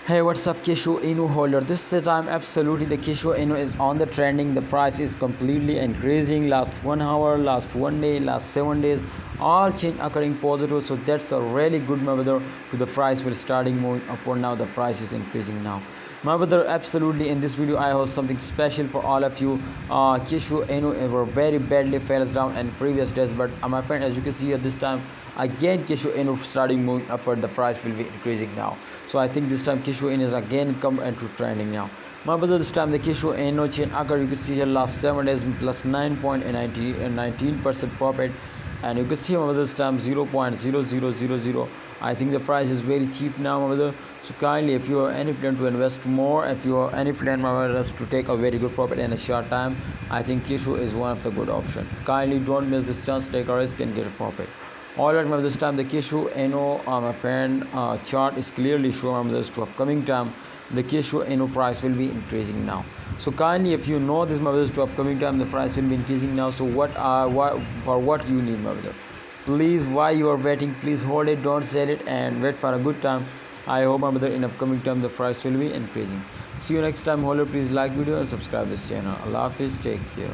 Hey, what's up, Kishu Inu holder? This is the time absolutely the Kishu Inu is on the trending. The price is completely increasing. Last 1 hour, last 1 day, last 7 days, all change occurring positive. So that's a really good weather. The price will starting moving upward now. The price is increasing now. My brother, absolutely in this video I have something special for all of you. Kishu Inu were very badly falls down in previous days, but my friend, as you can see at this time, again Kishu Inu starting moving upward. The price will be increasing now. So I think this time Kishu Inu is again come into trending now. My brother, this time the Kishu Inu chain occur. You can see here last 7 days plus 9.19% profit, and you can see my brother, this time 0.0000. I think the price is very cheap now, my brother. So kindly, if you have any plan to invest more, if you have any plan, my brother, to take a very good profit in a short time, I think Kishu is one of the good options. Kindly don't miss this chance, take a risk and get a profit. Alright, my this time the Kishu Eno my friend chart is clearly showing this to upcoming time the Kishu Eno price will be increasing now. So kindly, if you know this, my brothers, to upcoming time the price will be increasing now. So what you need, my brother, please, why you are waiting, please hold it, don't sell it, and wait for a good time. I hope, my brother, in upcoming time the price will be increasing. See you next time, holder. Please like video and subscribe this channel. Allah Hafiz, take care.